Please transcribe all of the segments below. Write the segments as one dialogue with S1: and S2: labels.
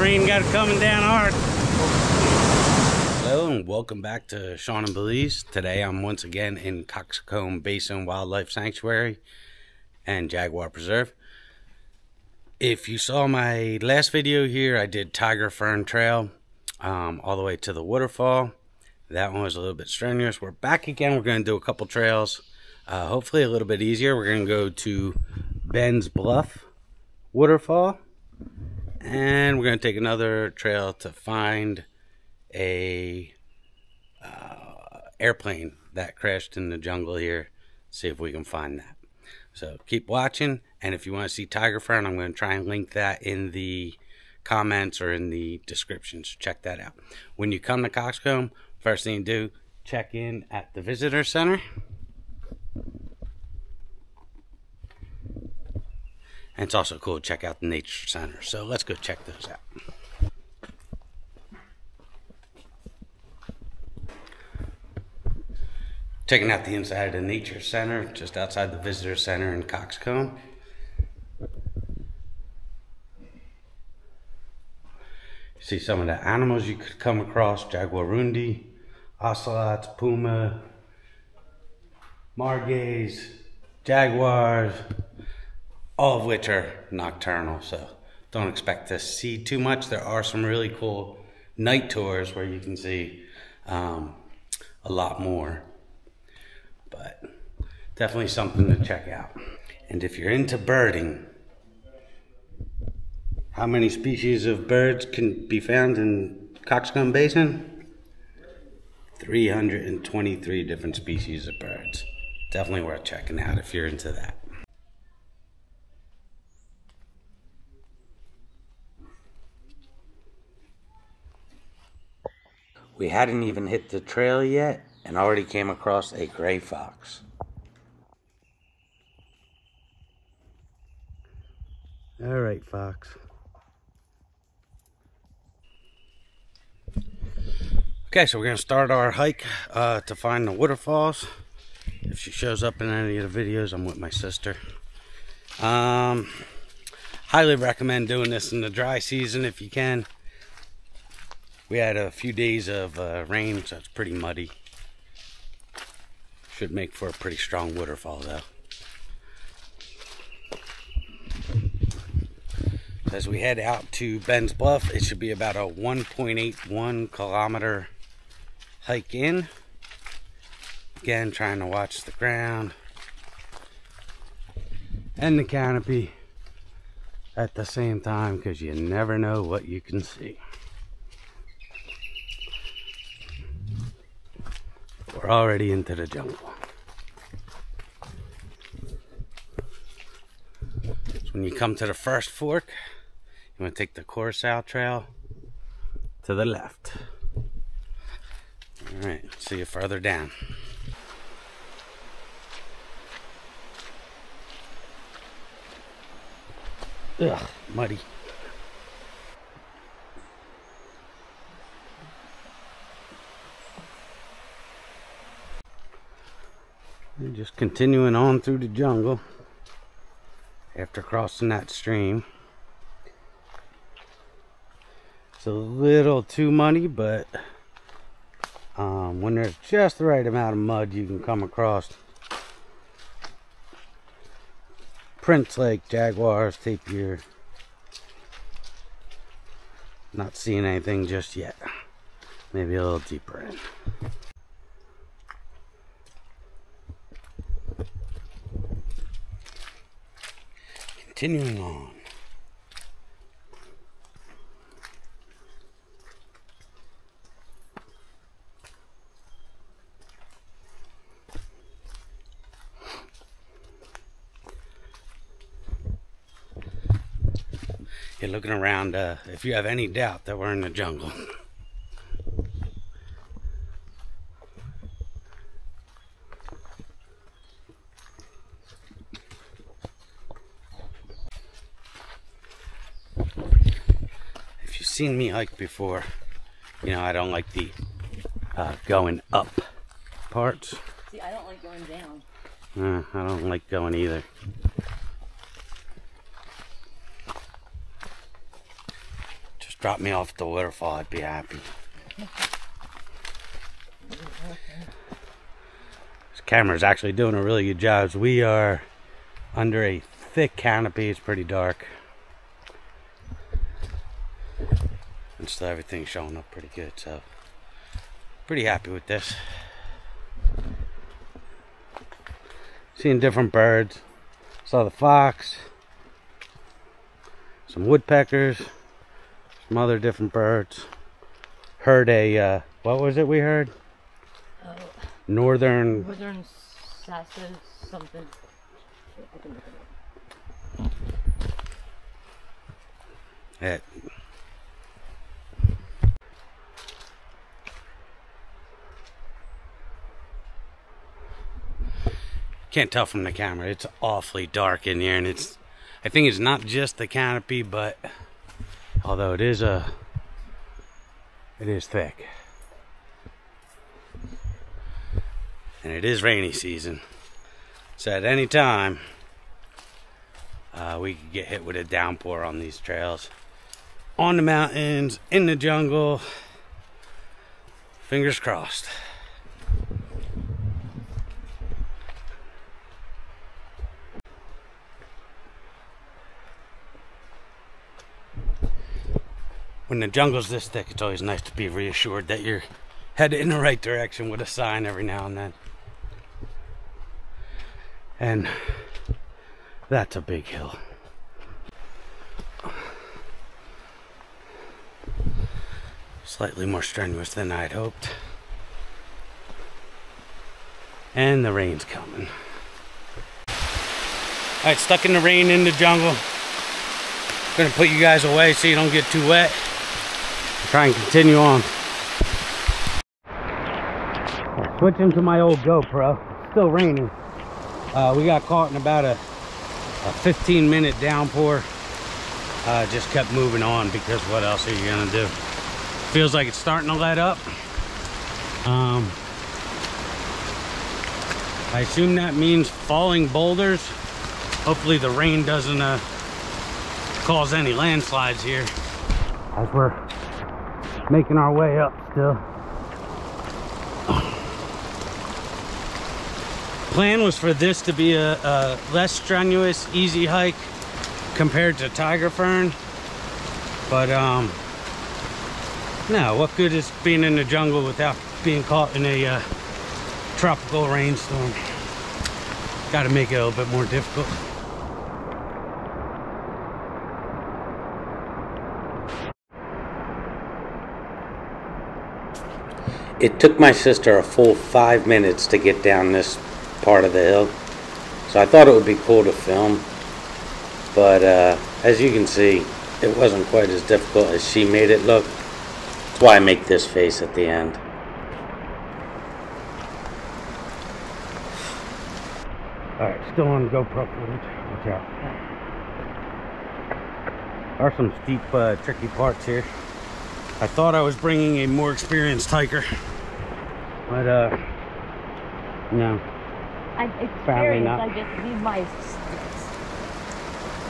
S1: rain got it coming down hard. Hello and welcome back to Sean and Belize. Today I'm once again in Cockscomb Basin and Wildlife Sanctuary and Jaguar Preserve. If you saw my last video here, I did Tiger Fern Trail all the way to the waterfall. That one was a little bit strenuous. We're back again. We're going to do a couple trails, hopefully a little bit easier. We're going to go to Ben's Bluff waterfall, and we're going to take another trail to find a airplane that crashed in the jungle here. See if we can find that. So keep watching, and if you want to see tiger fern, I'm going to try and link that in the comments or in the description, so check that out. When you come to Cockscomb, first thing you do, check in at the visitor center. And it's also cool to check out the nature center. So let's go check those out. Checking out the inside of the nature center, just outside the visitor center in Cockscomb. You see some of the animals you could come across: Jaguar, ocelots, puma, margays, jaguars, all of which are nocturnal, so don't expect to see too much. There are some really cool night tours where you can see a lot more, but definitely something to check out. And if you're into birding, how many species of birds can be found in Cockscomb Basin? 323 different species of birds. Definitely worth checking out if you're into that. We hadn't even hit the trail yet and already came across a gray fox. All right, fox. Okay, so we're going to start our hike to find the waterfalls. If she shows up in any of the videos, I'm with my sister. Highly recommend doing this in the dry season if you can. We had a few days of rain, so it's pretty muddy. Should make for a pretty strong waterfall though. As we head out to Ben's Bluff, it should be about a 1.81 kilometer hike in. Again, trying to watch the ground and the canopy at the same time, because you never know what you can see. We're already into the jungle. So when you come to the first fork, you want to take the Cockscomb Trail to the left. Alright, see you further down. Ugh, muddy. And just continuing on through the jungle after crossing that stream. It's a little too muddy, but when there's just the right amount of mud, you can come across prints like jaguars, tapir. Not seeing anything just yet. Maybe a little deeper in. Continuing on. You're looking around if you have any doubt that we're in the jungle. If you've seen me hike before, you know I don't like the going up parts.
S2: See, I don't like going down.
S1: I don't like going either. drop me off at the waterfall, I'd be happy. This camera's actually doing a really good job. We are under a thick canopy. It's pretty dark. And still everything's showing up pretty good, so pretty happy with this. Seeing different birds. Saw the fox, some woodpeckers, some other different birds. Heard a, what was it we heard? Northern
S2: Sasses something.
S1: Yeah. Can't tell from the camera. It's awfully dark in here, and I think it's not just the canopy, but although it is thick. And it is rainy season. So at any time we could get hit with a downpour on these trails. On the mountains, in the jungle. Fingers crossed. When the jungle's this thick, it's always nice to be reassured that you're headed in the right direction with a sign every now and then. And that's a big hill. Slightly more strenuous than I'd hoped. And the rain's coming. Alright, stuck in the rain in the jungle. Gonna put you guys away so you don't get too wet. Try and continue on. Switching to my old GoPro. Still raining. We got caught in about a 15-minute downpour. Just kept moving on because what else are you gonna do? Feels like it's starting to let up. I assume that means falling boulders. Hopefully the rain doesn't cause any landslides here as we're making our way up still. Plan was for this to be a less strenuous, easy hike compared to Tiger Fern, but no, what good is being in the jungle without being caught in a tropical rainstorm? Got to make it a little bit more difficult. It took my sister a full 5 minutes to get down this part of the hill, so I thought it would be cool to film, but as you can see, it wasn't quite as difficult as she made it look. That's why I make this face at the end. Alright, still on GoPro footage. Watch out. There are some steep, tricky parts here. I thought I was bringing a more experienced hiker, but no. Apparently not.
S2: I just need my...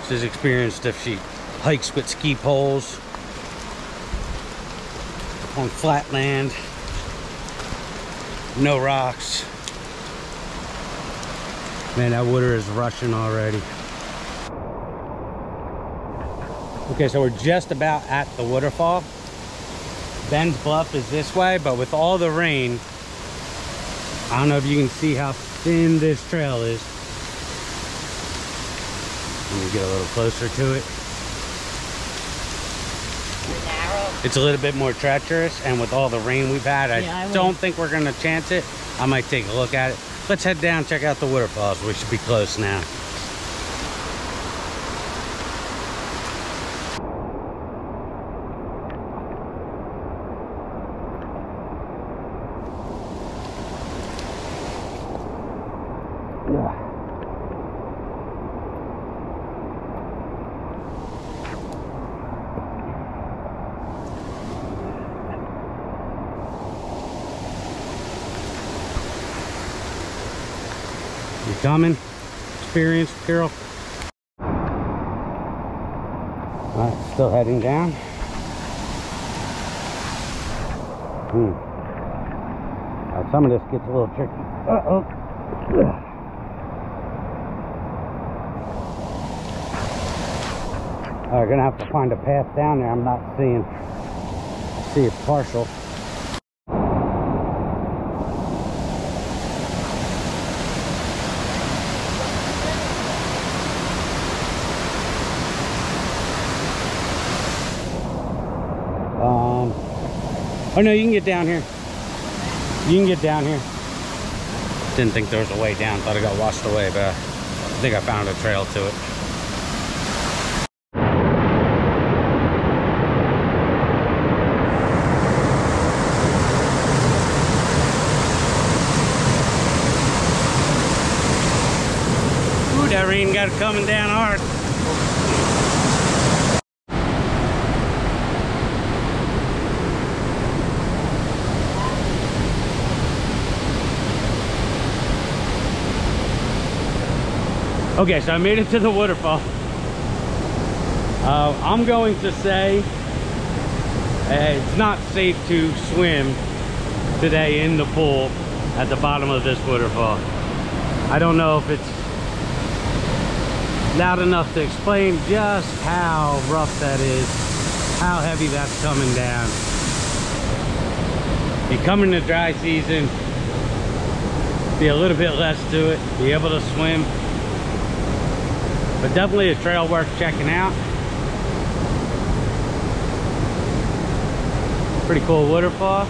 S1: She's experienced if she hikes with ski poles on flat land, no rocks. Man, that water is rushing already. Okay, so we're just about at the waterfall. Ben's Bluff is this way, but with all the rain, I don't know if you can see how thin this trail is. Let me get a little closer to it.
S2: narrow.
S1: It's a little bit more treacherous, and with all the rain we've had, I don't think we're gonna chance it. I might take a look at it. Let's head down, check out the waterfalls. We should be close now. You coming? Experienced, Carol? Alright, still heading down. Now, some of this gets a little tricky. Uh-oh. I'm gonna have to find a path down there. I'm not seeing. See it partial. Oh no, you can get down here. You can get down here. Didn't think there was a way down. Thought it got washed away, but I think I found a trail to it. Ooh, that rain got it coming down hard. Okay, so I made it to the waterfall. I'm going to say it's not safe to swim today in the pool at the bottom of this waterfall. I don't know if it's loud enough to explain just how rough that is, how heavy that's coming down. You come in the dry season, be a little bit less to it, be able to swim. But definitely a trail worth checking out. Pretty cool waterfall.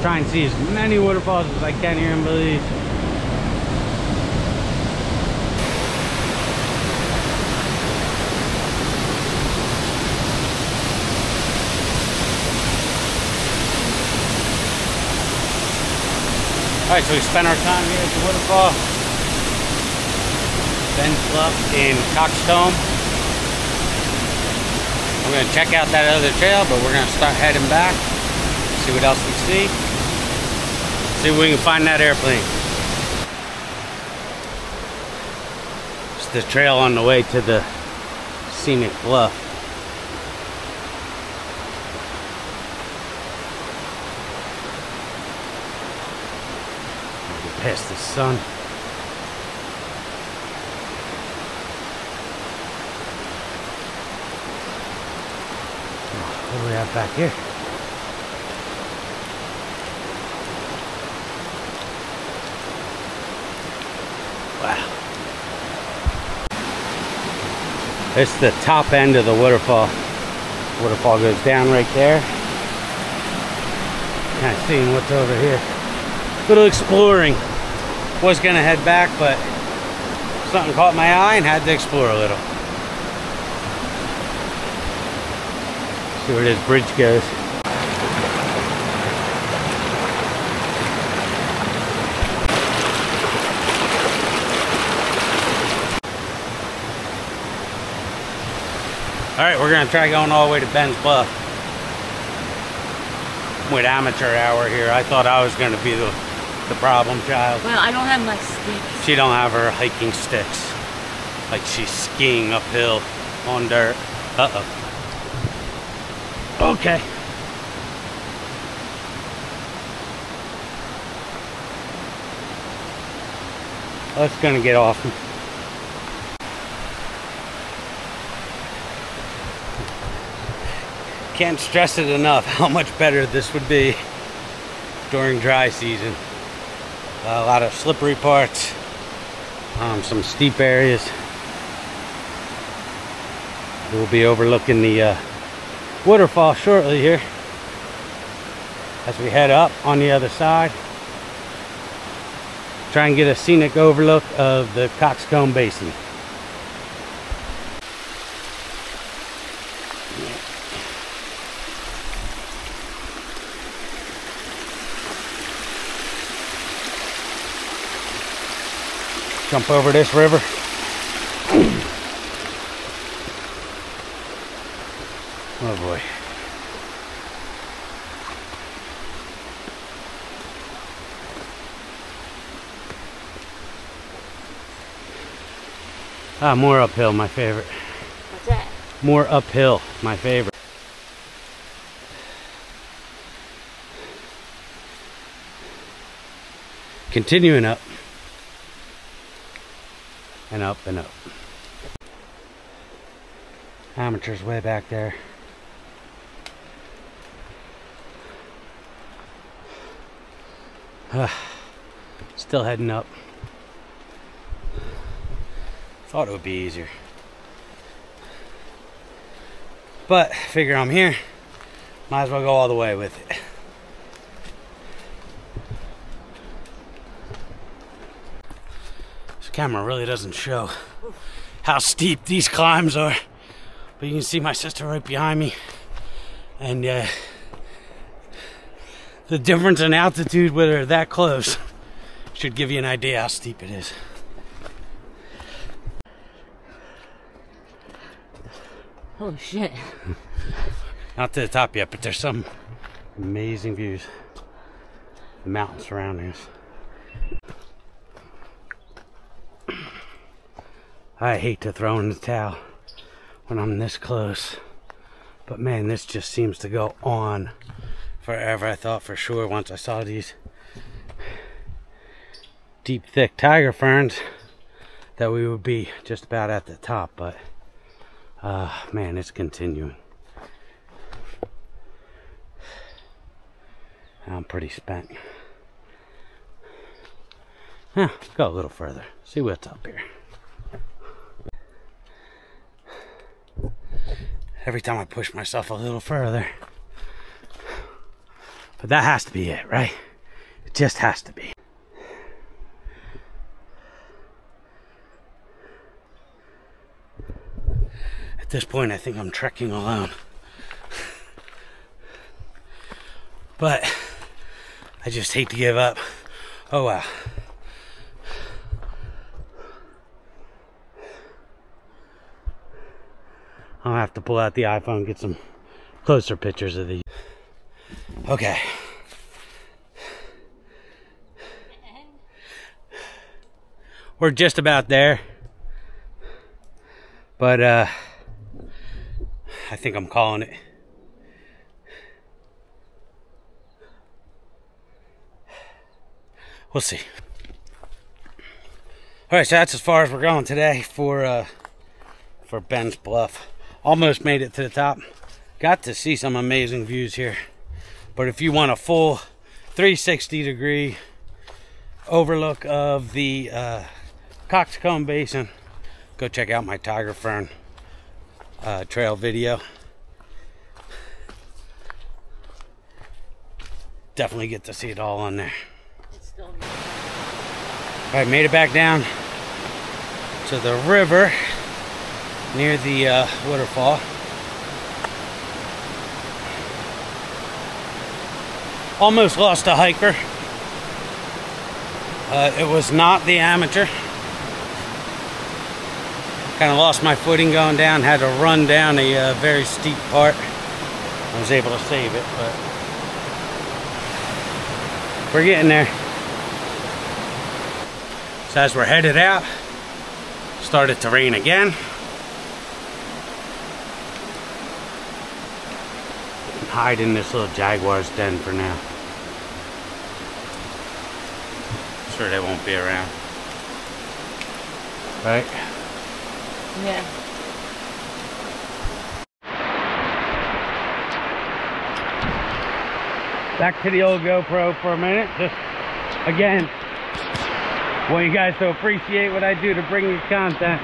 S1: Try and see as many waterfalls as I can here in Belize. Alright, so we spent our time here at the waterfall. Bluff in Cockscomb. I'm going to check out that other trail, but we're going to start heading back, see what else we see if we can find that airplane. It's the trail on the way to the scenic bluff. Get past the sun. What do we have back here? Wow. It's the top end of the waterfall. Waterfall goes down right there. Kind of seeing what's over here. A little exploring. Was gonna head back, but something caught my eye and had to explore a little. See where this bridge goes. Alright, we're going to try going all the way to Ben's Bluff. With amateur hour here. I thought I was going to be the problem child.
S2: Well, I don't have my sticks.
S1: She don't have her hiking sticks. Like she's skiing uphill on dirt. Uh-oh. Okay. That's gonna get off. Can't stress it enough how much better this would be during dry season. A lot of slippery parts, some steep areas. We'll be overlooking the waterfall shortly here as we head up on the other side. Try and get a scenic overlook of the Cockscomb Basin. Jump over this river. Oh boy. Ah, more uphill, my favorite.
S2: What's that?
S1: More uphill, my favorite. Continuing up. And up and up. Amateur's way back there. Still heading up. Thought it would be easier. But figure I'm here. Might as well go all the way with it. This camera really doesn't show how steep these climbs are. But you can see my sister right behind me. And the difference in altitude when they're that close should give you an idea how steep it is.
S2: Holy shit.
S1: Not to the top yet, but there's some amazing views. The mountains surrounding us. I hate to throw in the towel when I'm this close. But man, this just seems to go on forever. I thought for sure once I saw these deep, thick tiger ferns that we would be just about at the top, but man, it's continuing. I'm pretty spent. Go a little further. See what's up here. Every time I push myself a little further. But that has to be it, right? It just has to be. At this point, I think I'm trekking alone. But I just hate to give up. Oh wow. I'll have to pull out the iPhone and get some closer pictures of these. Okay. We're just about there. But I think I'm calling it. We'll see. Alright, so that's as far as we're going today for Ben's Bluff. Almost made it to the top. Got to see some amazing views here. But if you want a full 360 degree overlook of the Cockscomb Basin, go check out my tiger fern trail video. Definitely get to see it all on there. Alright, made it back down to the river near the waterfall. Almost lost a hiker. It was not the amateur. Kind of lost my footing going down. Had to run down a very steep part. I was able to save it, but we're getting there. So as we're headed out, started to rain again. Hide in this little Jaguar's den for now. Sure they won't be around. Right?
S2: Yeah.
S1: Back to the old GoPro for a minute. Just again, want you guys to appreciate what I do to bring you content.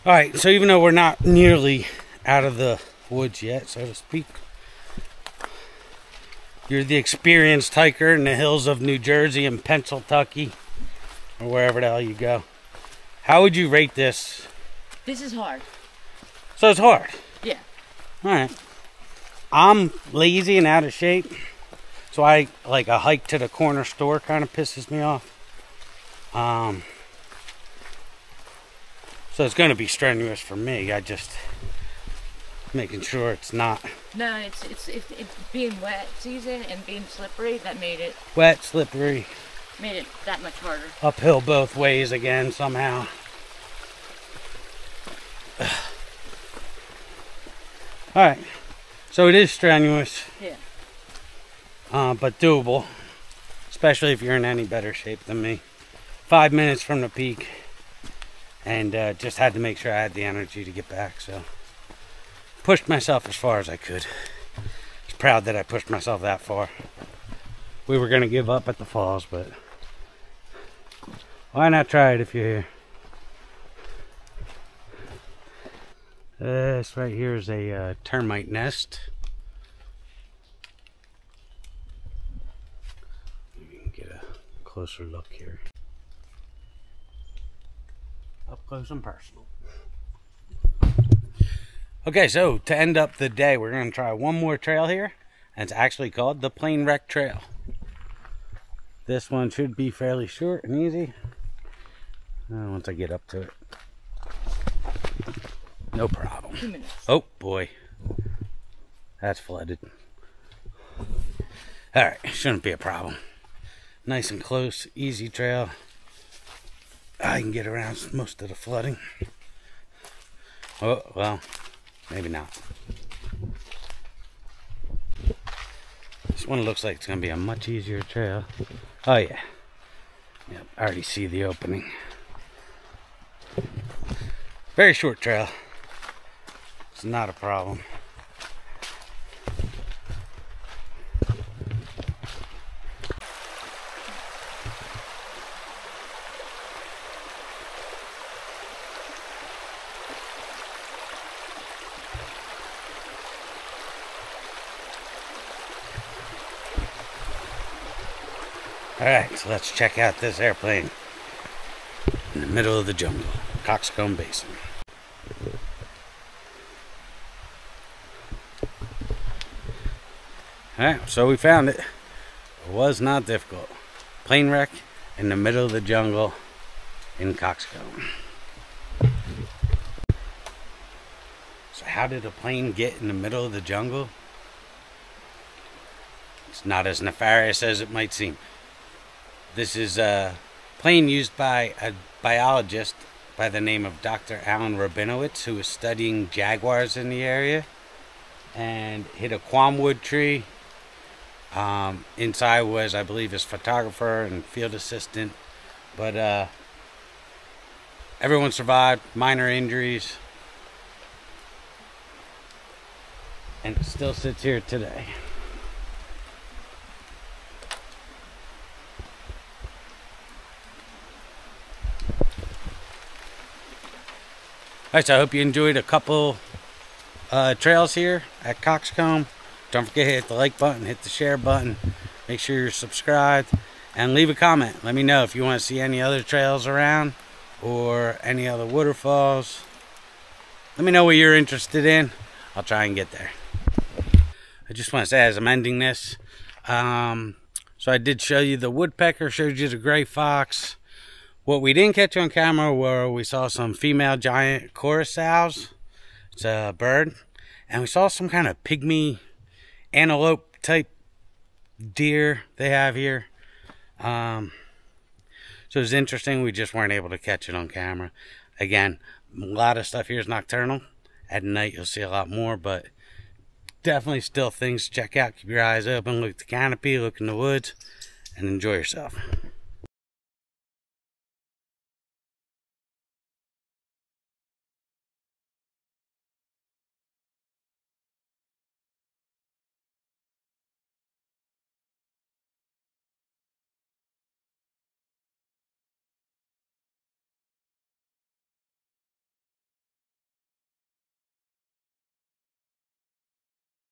S1: Alright, so even though we're not nearly out of the woods yet, so to speak, you're the experienced hiker in the hills of New Jersey and Pennsylvania, or wherever the hell you go. How would you rate this?
S2: This is hard.
S1: So it's hard?
S2: Yeah.
S1: Alright. I'm lazy and out of shape, so I like a hike to the corner store kind of pisses me off. So it's going to be strenuous for me. I just making sure it's not.
S2: No, it's being wet season and being slippery that made it
S1: Wet, slippery.
S2: Made it that much harder.
S1: Uphill both ways again somehow. Alright, so it is strenuous.
S2: Yeah.
S1: But doable, especially if you're in any better shape than me. 5 minutes from the peak, and just had to make sure I had the energy to get back, so pushed myself as far as I could. I was proud that I pushed myself that far. We were going to give up at the falls, but why not try it if you're here? This right here is a termite nest. You can get a closer look here. Up close and personal. Okay, so to end up the day, we're going to try one more trail here. And it's actually called the Plane Wreck Trail. This one should be fairly short and easy. Once I get up to it. No problem.
S2: 2 minutes.
S1: Oh boy. That's flooded. Alright, shouldn't be a problem. Nice and close, easy trail. I can get around most of the flooding. Oh, well, maybe not. This one looks like it's going to be a much easier trail. Oh yeah. Yep, I already see the opening. Very short trail. It's not a problem. Alright, so let's check out this airplane in the middle of the jungle, Cockscomb Basin. Alright, so we found it. It was not difficult. Plane wreck in the middle of the jungle in Cockscomb. So how did a plane get in the middle of the jungle? It's not as nefarious as it might seem. This is a plane used by a biologist by the name of Dr. Alan Rabinowitz, who was studying jaguars in the area, and hit a quamwood tree. Inside was, I believe, his photographer and field assistant, but everyone survived, minor injuries, and it still sits here today. Alright, so I hope you enjoyed a couple trails here at Cockscomb. Don't forget to hit the like button, hit the share button, make sure you're subscribed, and leave a comment. Let me know if you want to see any other trails around or any other waterfalls. Let me know what you're interested in. I'll try and get there. I just want to say, as I'm ending this, so I did show you the woodpecker, showed you the gray fox. What we didn't catch on camera were we saw some female giant chorus owls. It's a bird. And we saw some kind of pygmy antelope type deer they have here. So it was interesting. We just weren't able to catch it on camera. Again, a lot of stuff here is nocturnal. At night you'll see a lot more, but definitely still things to check out. Keep your eyes open, look at the canopy, look in the woods, and enjoy yourself.